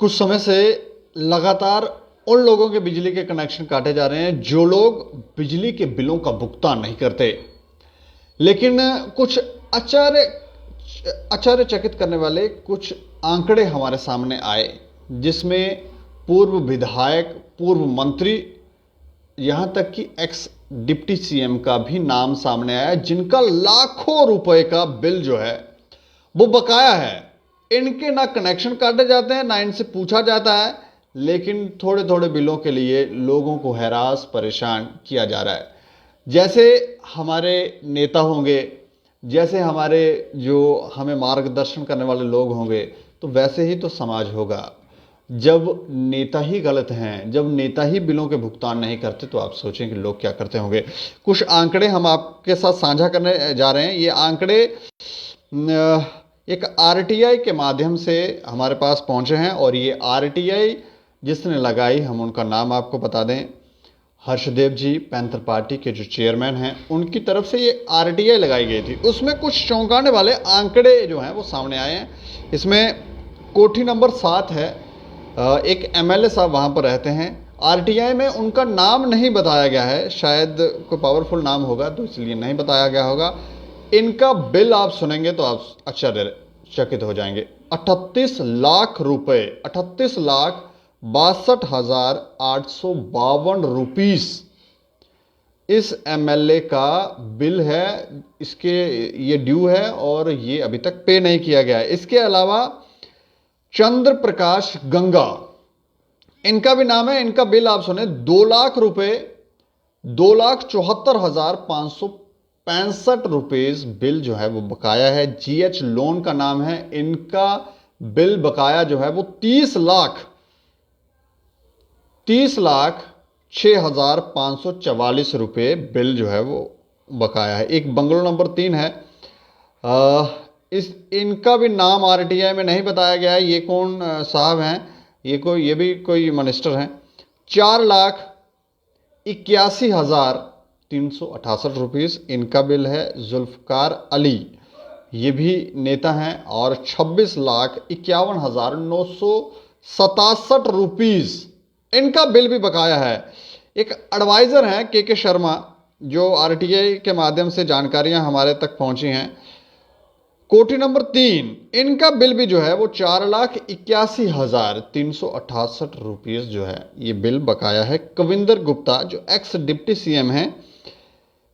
कुछ समय से लगातार उन लोगों के बिजली के कनेक्शन काटे जा रहे हैं जो लोग बिजली के बिलों का भुगतान नहीं करते। लेकिन कुछ आश्चर्यचकित करने वाले कुछ आंकड़े हमारे सामने आए, जिसमें पूर्व विधायक, पूर्व मंत्री, यहां तक कि एक्स डिप्टी सीएम का भी नाम सामने आया, जिनका लाखों रुपए का बिल जो है वो बकाया है। इनके ना कनेक्शन काटे जाते हैं, ना इनसे पूछा जाता है, लेकिन थोड़े थोड़े बिलों के लिए लोगों को हैरास परेशान किया जा रहा है। जैसे हमारे नेता होंगे, जैसे हमारे जो हमें मार्गदर्शन करने वाले लोग होंगे, तो वैसे ही तो समाज होगा। जब नेता ही गलत हैं, जब नेता ही बिलों के भुगतान नहीं करते, तो आप सोचें कि लोग क्या करते होंगे। कुछ आंकड़े हम आपके साथ साझा करने जा रहे हैं। ये आंकड़े एक आरटीआई के माध्यम से हमारे पास पहुंचे हैं, और ये आरटीआई जिसने लगाई, हम उनका नाम आपको बता दें, हर्षदेव जी, पैंथर पार्टी के जो चेयरमैन हैं, उनकी तरफ से ये आरटीआई लगाई गई थी। उसमें कुछ चौंकाने वाले आंकड़े जो हैं वो सामने आए हैं। इसमें कोठी नंबर 7 है, एक एमएलए साहब वहाँ पर रहते हैं। आरटीआई में उनका नाम नहीं बताया गया है, शायद कोई पावरफुल नाम होगा तो इसलिए नहीं बताया गया होगा। इनका बिल आप सुनेंगे तो आप आश्चर्यचकित हो जाएंगे। 38 लाख रुपए, 38,62,852 रुपीस इस एमएलए का बिल है। इसके ये ड्यू है और ये अभी तक पे नहीं किया गया है। इसके अलावा चंद्र प्रकाश गंगा, इनका भी नाम है। इनका बिल आप सुने, 2 लाख रुपए, 2,74,565 रुपीस बिल जो है वो बकाया है। जीएच लोन का नाम है। इनका बिल बकाया जो है वो 30,06,544 रुपये बिल जो है वो बकाया है। एक बंगलो नंबर 3 है, इनका भी नाम आरटीआई में नहीं बताया गया है। ये कौन साहब हैं? ये भी कोई मिनिस्टर हैं। 4,81,368 रुपीस इनका बिल है। जुल्फकार अली, ये भी नेता हैं, और 26,51,967 रुपीस इनका बिल भी बकाया है। एक एडवाइजर हैं के शर्मा, जो आरटीआई के माध्यम से जानकारियां हमारे तक पहुंची हैं। कोठी नंबर 3, इनका बिल भी जो है वो 4,81,368 रुपीस जो है ये बिल बकाया है। कविंदर गुप्ता, जो एक्स डिप्टी सीएम हैं,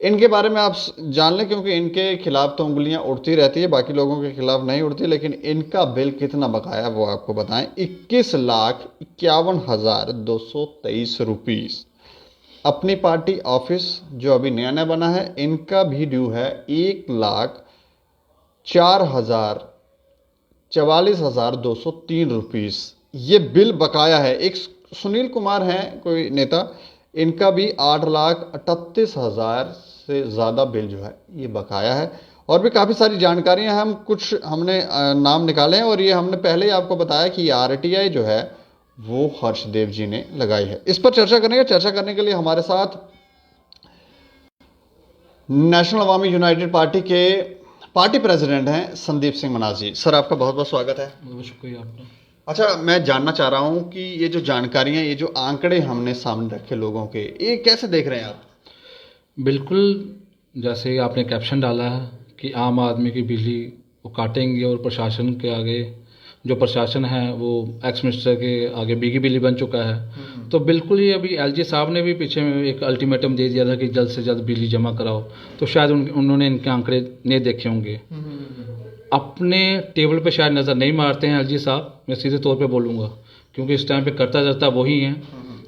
इनके बारे में आप जान लें, क्योंकि इनके खिलाफ तो उंगलियां उड़ती रहती है, बाकी लोगों के खिलाफ नहीं उड़ती। लेकिन इनका बिल कितना बकाया वो आपको बताएं, 21,51,223 रुपीस। अपनी पार्टी ऑफिस जो अभी नया नया बना है, इनका भी ड्यू है 1,04,44,203 रुपीस, ये बिल बकाया है। एक सुनील कुमार हैं कोई नेता, इनका भी 8,38,000 से ज़्यादा बिल जो है ये बकाया है। और भी काफ़ी सारी जानकारियां हैं, हमने नाम निकाले हैं, और ये हमने पहले ही आपको बताया कि ये आरटीआई जो है वो हर्षदेव जी ने लगाई है। इस पर चर्चा करने के लिए हमारे साथ नेशनल अवामी यूनाइटेड पार्टी के पार्टी प्रेसिडेंट हैं संदीप सिंह मनाज जी। सर, आपका बहुत बहुत स्वागत है। बहुत शुक्रिया आपका। अच्छा, मैं जानना चाह रहा हूं कि ये जो जानकारियां, ये जो आंकड़े हमने सामने रखे लोगों के, ये कैसे देख रहे हैं आप? बिल्कुल, जैसे आपने कैप्शन डाला है कि आम आदमी की बिजली वो काटेंगे, और प्रशासन के आगे, जो प्रशासन है वो एक्स मिनिस्टर के आगे बीगी बिल्ली बन चुका है। तो बिल्कुल ही अभी एलजी साहब ने भी पीछे में एक अल्टीमेटम दे दिया था कि जल्द से जल्द बिजली जमा कराओ, तो शायद उन्होंने इनके आंकड़े नहीं देखे होंगे। अपने टेबल पे शायद नज़र नहीं मारते हैं एलजी साहब, मैं सीधे तौर पे बोलूँगा, क्योंकि इस टाइम पे करता धरता वही हैं,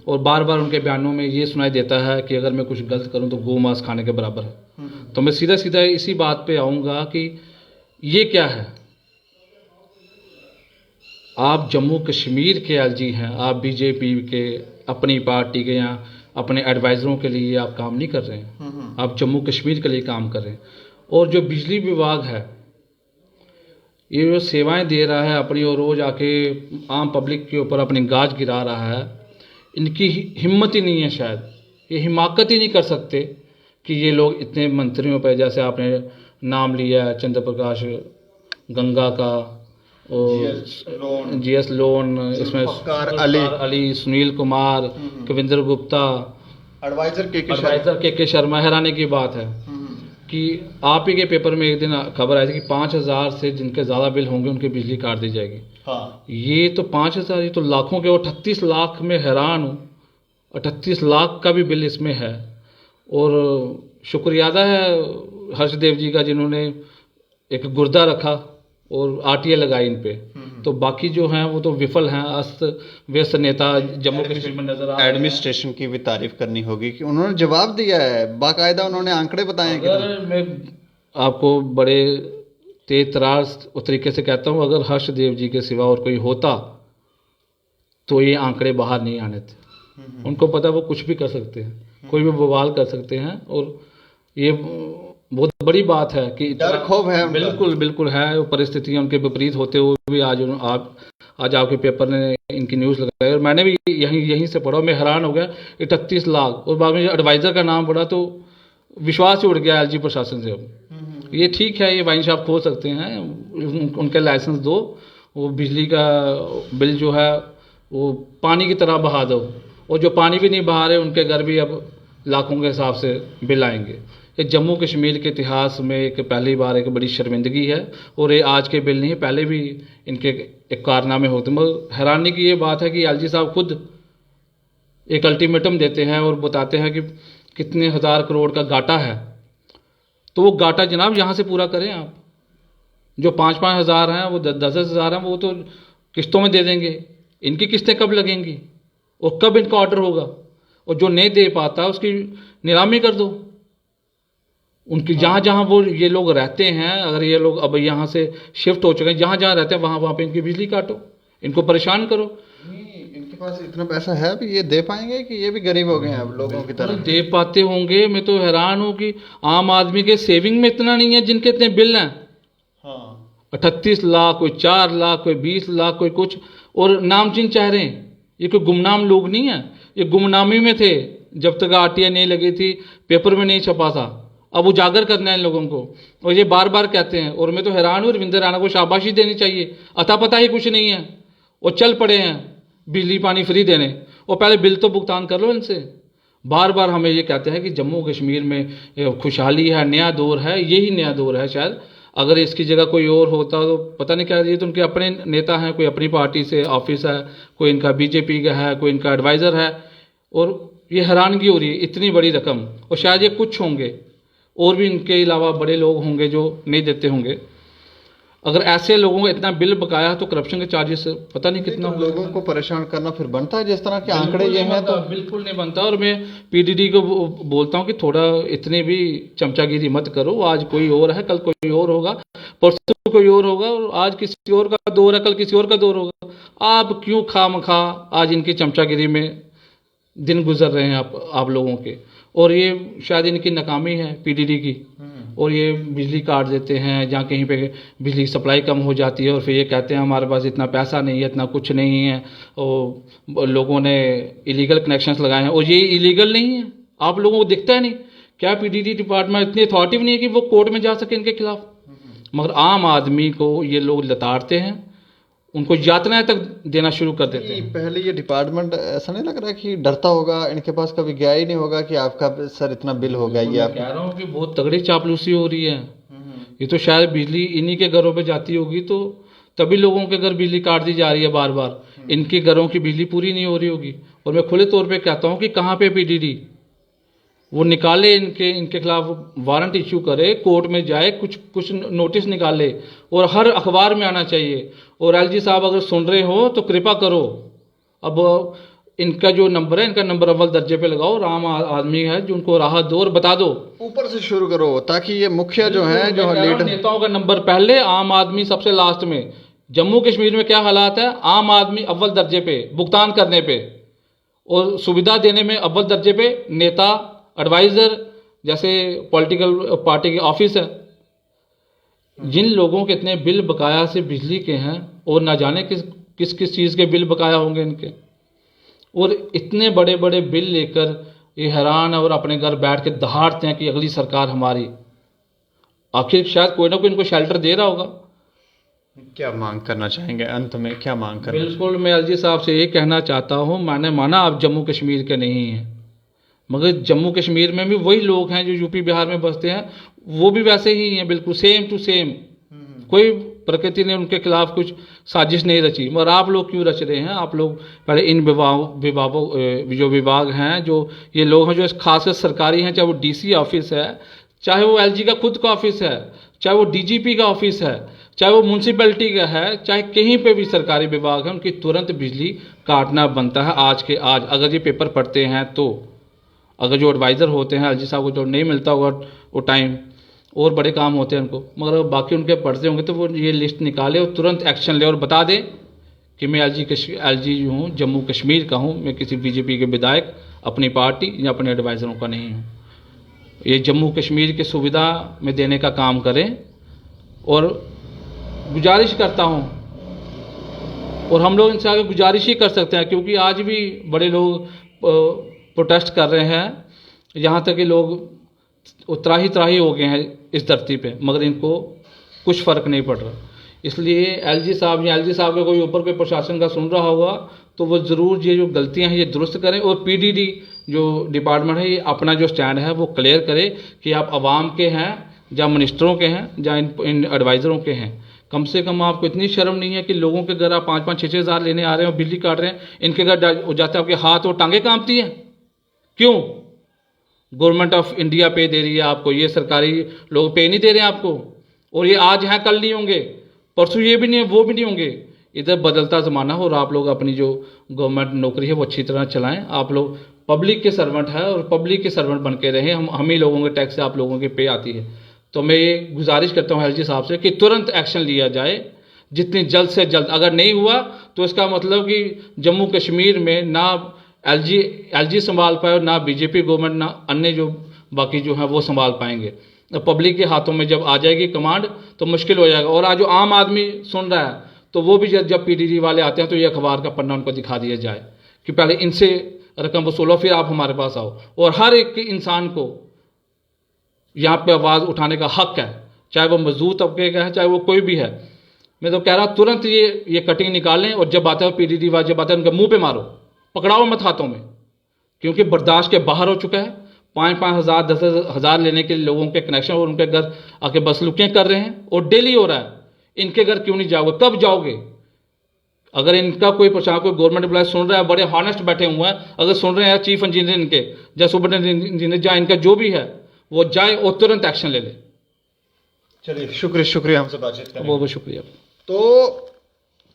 और बार बार उनके बयानों में ये सुनाई देता है कि अगर मैं कुछ गलत करूं तो गौ मांस खाने के बराबर है। तो मैं सीधा सीधा इसी बात पे आऊँगा कि ये क्या है। आप जम्मू कश्मीर के एलजी हैं, आप बीजेपी के, अपनी पार्टी के, यहाँ अपने एडवाइज़रों के लिए आप काम नहीं कर रहे हैं, आप जम्मू कश्मीर के लिए काम कर रहे हैं। और जो बिजली विभाग है, ये जो सेवाएं दे रहा है अपनी, और रोज़ आके आम पब्लिक के ऊपर अपनी गाज गिरा रहा है, इनकी हिम्मत ही नहीं है, शायद ये हिमाकत ही नहीं कर सकते कि ये लोग इतने मंत्रियों पर, जैसे आपने नाम लिया चंद्र प्रकाश गंगा का, और जीएस लोन, इसमें जुल्फ़िकार अली, सुनील कुमार, कविंदर गुप्ता, एडवाइजर के शर्मा। हैरानी की बात है कि आप ही के पेपर में एक दिन खबर आई थी कि 5,000 से जिनके ज़्यादा बिल होंगे उनकी बिजली काट दी जाएगी। हाँ, ये तो 5,000, ये तो लाखों के, और 38 लाख में हैरान हूँ। 38 लाख का भी बिल इसमें है। और शुक्रिया अदा है हर्षदेव जी का, जिन्होंने एक गुर्दा रखा और आरटीए लगाई इन पे। तो बाकी जो हैं वो तो विफल हैं, अस्त व्यस्त नेता जम्मू कश्मीर में नजर आ रहे हैं। एडमिनिस्ट्रेशन की भी तारीफ करनी होगी कि उन्होंने जवाब दिया है, बाकायदा उन्होंने आंकड़े बताए हैं। अगर मैं आपको बड़े तेज तरार तरीके से कहता हूँ, अगर हर्षदेव जी के सिवा और कोई होता तो ये आंकड़े बाहर नहीं आने थे। उनको पता वो कुछ भी कर सकते हैं, कोई भी बवाल कर सकते हैं। और ये बहुत बड़ी बात है कि डर खौफ है उनका। बिल्कुल बिल्कुल है। वो परिस्थितियां उनके विपरीत होते हुए भी आज आपके पेपर ने इनकी न्यूज़ लगाई और मैंने भी यहीं से पढ़ा। मैं हैरान हो गया, 38 लाख। और बाद में एडवाइज़र का नाम पढ़ा तो विश्वास ही उड़ गया एलजी प्रशासन से। अब ये ठीक है, ये वाइन शॉप खोल सकते हैं, उनके लाइसेंस दो, वो बिजली का बिल जो है वो पानी की तरह बहा दो। और जो पानी भी नहीं बहा रहे उनके घर भी अब लाखों के हिसाब से बिल आएंगे। ये जम्मू कश्मीर के इतिहास में एक पहली बार एक बड़ी शर्मिंदगी है। और ये आज के बिल नहीं, पहले भी इनके एक कारनामे होते हैं। मगर हैरानी की ये बात है कि एलजी साहब खुद एक अल्टीमेटम देते हैं और बताते हैं कि कितने हज़ार करोड़ का घाटा है। तो वो घाटा जनाब यहाँ से पूरा करें आप। जो 5-5 हज़ार हैं, वो 10-10 हज़ार हैं, वो तो किस्तों में दे देंगे। इनकी किस्तें कब लगेंगी और कब इनका ऑर्डर होगा? और जो नहीं दे पाता उसकी नीलामी कर दो। उनकी जहाँ जहाँ वो ये लोग रहते हैं, अगर ये लोग अब यहाँ से शिफ्ट हो चुके हैं, जहाँ जहाँ रहते हैं वहाँ पे इनकी बिजली काटो, इनको परेशान करो। इनके पास इतना पैसा है भी, ये दे पाएंगे कि ये भी गरीब हो गए हैं अब लोगों की तरह? दे पाते होंगे। मैं तो हैरान हूँ कि आम आदमी के सेविंग में इतना नहीं है जिनके इतने बिल हैं। हाँ, 38 लाख, कोई 4 लाख, कोई 20 लाख, कोई कुछ। और नामचीन चेहरे, ये कोई गुमनाम लोग नहीं है। ये गुमनामी में थे जब तक आरटीआई नहीं लगी थी, पेपर में नहीं छपा था। अब उजागर करना है इन लोगों को, और ये बार बार कहते हैं। और मैं तो हैरान हूँ, रविंद्र राणा को शाबाशी देनी चाहिए। अता पता ही कुछ नहीं है, वो चल पड़े हैं बिजली पानी फ्री देने। और पहले बिल तो भुगतान कर लो इनसे। बार बार हमें ये कहते हैं कि जम्मू कश्मीर में खुशहाली है, नया दौर है। यही नया दौर है शायद। अगर इसकी जगह कोई और होता तो पता नहीं क्या। ये तो उनके अपने नेता हैं, कोई अपनी पार्टी से ऑफिस है, कोई इनका बीजेपी का है, कोई इनका एडवाइज़र है। और ये हैरानगी हो रही है, इतनी बड़ी रकम। और शायद ये कुछ होंगे और भी इनके अलावा बड़े लोग होंगे जो नहीं देते होंगे। अगर ऐसे लोगों को इतना बिल बकाया तो करप्शन के चार्जेस पता नहीं कितना तो लोगों को परेशान करना फिर बनता है जिस तरह के आंकड़े ये हैं तो? बिल्कुल नहीं बनता। और मैं पीडीडी को बोलता हूँ कि थोड़ा इतनी भी चमचागिरी मत करो। आज कोई और है, कल कोई और होगा, परसों कोई और होगा, और आज किसी और का दौर है, कल किसी और का दौर होगा। आप क्यों खामखा आज इनकी चमचागिरी में दिन गुजर रहे हैं आप लोगों के? और ये शायद इनकी नाकामी है पीडीडी की। और ये बिजली काट देते हैं जहाँ कहीं पे बिजली सप्लाई कम हो जाती है, और फिर ये कहते हैं हमारे पास इतना पैसा नहीं है, इतना कुछ नहीं है, और लोगों ने इलीगल कनेक्शंस लगाए हैं। और ये इलीगल नहीं है, आप लोगों को दिखता है नहीं क्या? पीडीडी डिपार्टमेंट इतनी अथॉरिटी नहीं है कि वो कोर्ट में जा सके इनके खिलाफ। मगर आम आदमी को ये लोग लताड़ते हैं, उनको यातनाएं तक देना शुरू कर देते हैं। पहले ये डिपार्टमेंट ऐसा नहीं लग रहा कि डरता होगा, इनके पास कभी गया ही नहीं होगा कि आपका सर इतना बिल हो गया? ये आप कह रहा हूँ कि बहुत तगड़ी चापलूसी हो रही है। ये तो शायद बिजली इन्हीं के घरों पे जाती होगी, तो तभी लोगों के घर बिजली काट दी जा रही है बार बार। इनके घरों की बिजली पूरी नहीं हो रही होगी। और मैं खुले तौर पे कहता हूँ कि कहाँ पे पीडीडी वो निकाले, इनके खिलाफ वारंट इश्यू करे, कोर्ट में जाए, कुछ नोटिस निकाले, और हर अखबार में आना चाहिए। और एलजी साहब अगर सुन रहे हो तो कृपा करो, अब इनका जो नंबर है, इनका नंबर अव्वल दर्जे पे लगाओ, और आम आदमी है जो उनको राहत दो और बता दो। ऊपर से शुरू करो ताकि ये मुखिया जो है, जो लीडर नेताओं का नंबर पहले, आम आदमी सबसे लास्ट में। जम्मू कश्मीर में क्या हालात है? आम आदमी अव्वल दर्जे पे भुगतान करने पे और सुविधा देने में अव्वल दर्जे पे नेता, एडवाइज़र, जैसे पॉलिटिकल पार्टी के ऑफिस है। जिन लोगों के इतने बिल बकाया से बिजली के हैं, और ना जाने किस चीज़ के बिल बकाया होंगे इनके, और इतने बड़े बड़े बिल लेकर ये हैरान और अपने घर बैठ के दहाड़ते हैं कि अगली सरकार हमारी। आखिर शायद कोई ना कोई इनको शेल्टर दे रहा होगा। क्या मांग करना चाहेंगे, अंत में क्या मांग करना बिल्कुल, मैं एलजी साहब से ये कहना चाहता हूँ, मैंने माना आप जम्मू कश्मीर के नहीं हैं, मगर जम्मू कश्मीर में भी वही लोग हैं जो यूपी बिहार में बसते हैं, वो भी वैसे ही हैं, बिल्कुल सेम टू सेम। कोई प्रकृति ने उनके खिलाफ कुछ साजिश नहीं रची, मगर आप लोग क्यों रच रहे हैं? आप लोग पहले इन विभागों जो विभाग हैं, जो ये लोग हैं जो खासकर सरकारी हैं, चाहे वो डीसी ऑफिस है, चाहे वो एलजी का खुद का ऑफिस है, चाहे वो डीजीपी का ऑफिस है, चाहे वो म्यूनसिपैलिटी का है, चाहे कहीं पे भी सरकारी विभाग है, उनकी तुरंत बिजली काटना बनता है आज के आज। अगर ये पेपर पढ़ते हैं तो, अगर जो एडवाइज़र होते हैं एलजी साहब को जो नहीं मिलता होगा वो टाइम, और बड़े काम होते हैं उनको, मगर अगर बाकी उनके पढ़ते होंगे तो वो ये लिस्ट निकाले और तुरंत एक्शन ले और बता दे कि मैं एलजी हूँ, जम्मू कश्मीर का हूँ, मैं किसी बीजेपी के विधायक, अपनी पार्टी या अपने एडवाइज़रों का नहीं हूँ। ये जम्मू कश्मीर की सुविधा में देने का काम करें। और गुजारिश करता हूँ, और हम लोग इनसे आगे गुजारिश ही कर सकते हैं, क्योंकि आज भी बड़े लोग प्रोटेस्ट कर रहे हैं, यहाँ तक कि लोग त्राही त्राही हो गए हैं इस धरती पे, मगर इनको कुछ फ़र्क नहीं पड़ रहा। इसलिए एलजी साहब या एलजी साहब के कोई ऊपर कोई प्रशासन का सुन रहा होगा तो वो ज़रूर ये जो गलतियां हैं ये दुरुस्त करें, और पीडीडी जो डिपार्टमेंट है ये अपना जो स्टैंड है वो क्लियर करे कि आप आवाम के हैं या मिनिस्टरों के हैं या इन एडवाइज़रों के हैं। कम से कम आपको इतनी शर्म नहीं है कि लोगों के घर आप 5-5, 6-6 हज़ार लेने आ रहे हैं और बिजली काट रहे हैं, इनके घर जाते आपके हाथ और टांगे कांपती हैं। क्यों? गवर्नमेंट ऑफ इंडिया पे दे रही है आपको, ये सरकारी लोग पे नहीं दे रहे हैं आपको। और ये आज हैं कल नहीं होंगे, परसों ये भी नहीं है वो भी नहीं होंगे। इधर बदलता ज़माना हो, और आप लोग अपनी जो गवर्नमेंट नौकरी है वो अच्छी तरह चलाएं। आप लोग पब्लिक के सर्वेंट हैं और पब्लिक के सर्वेंट बन के रहें। हम ही लोगों के टैक्स से आप लोगों के पे आती है। तो मैं ये गुजारिश करता हूँ एलजी साहब से कि तुरंत एक्शन लिया जाए, जितनी जल्द से जल्द। अगर नहीं हुआ तो इसका मतलब कि जम्मू कश्मीर में ना एलजी संभाल पाए, ना बीजेपी गवर्नमेंट, ना अन्य जो बाकी जो हैं वो संभाल पाएंगे। पब्लिक के हाथों में जब आ जाएगी कमांड तो मुश्किल हो जाएगा। और आज जो आम आदमी सुन रहा है तो वो भी जब पीडीडी वाले आते हैं तो ये अखबार का पन्ना उनको दिखा दिया जाए कि पहले इनसे रकम वसूलो फिर आप हमारे पास आओ। और हर एक इंसान को यहाँ पे आवाज़ उठाने का हक है, चाहे वो मजदूर तबके का है, चाहे वो कोई भी है। मैं तो कह रहा हूँ तुरंत ये कटिंग निकालें, और जब आता है पीडीडी वाले जब आते हैं उनके मुंह पे मारो, पकड़ाओ मत हाथों में, क्योंकि बर्दाश्त के बाहर हो चुका है। 5-5 हज़ार 10 हज़ार लेने के लिए लोगों के कनेक्शन और उनके घर आके बस लुकियाँ कर रहे हैं, और डेली हो रहा है। इनके घर क्यों नहीं जाओगे? कब जाओगे? अगर इनका कोई प्रशासन, कोई गवर्नमेंट एम्प्लॉय सुन रहा है, बड़े हॉनेस्ट बैठे हुए हैं, अगर सुन रहे हैं चीफ इंजीनियर इनके या सुपरिटेंडेंट इंजीनियर या इनका जो भी है वो जाए और तुरंत एक्शन ले ले। चलिए, शुक्रिया हमसे बातचीत करने। बहुत बहुत शुक्रिया। तो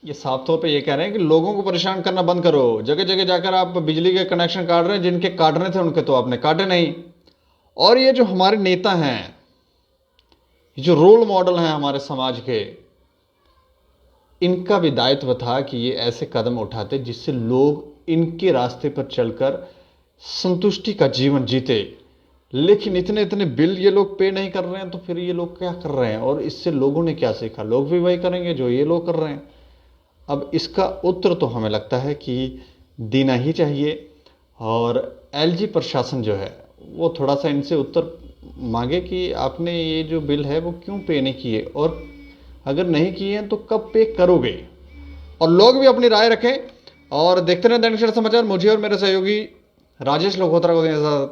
ये साफ तौर पे ये कह रहे हैं कि लोगों को परेशान करना बंद करो। जगह जगह जाकर आप बिजली के कनेक्शन काट रहे हैं, जिनके काटने थे उनके तो आपने काटे नहीं। और ये जो हमारे नेता हैं, ये जो रोल मॉडल हैं हमारे समाज के, इनका भी दायित्व था कि ये ऐसे कदम उठाते जिससे लोग इनके रास्ते पर चलकर संतुष्टि का जीवन जीते। लेकिन इतने इतने बिल ये लोग पे नहीं कर रहे हैं, तो फिर ये लोग क्या कर रहे हैं? और इससे लोगों ने क्या सीखा? लोग भी वही करेंगे जो ये लोग कर रहे हैं। अब इसका उत्तर तो हमें लगता है कि देना ही चाहिए, और एलजी प्रशासन जो है वो थोड़ा सा इनसे उत्तर मांगे कि आपने ये जो बिल है वो क्यों पे नहीं किए, और अगर नहीं किए हैं तो कब पे करोगे। और लोग भी अपनी राय रखें, और देखते रहें दैनिक समाचार। मुझे और मेरे सहयोगी राजेश लोकहोत्रा को दें इजाज़त।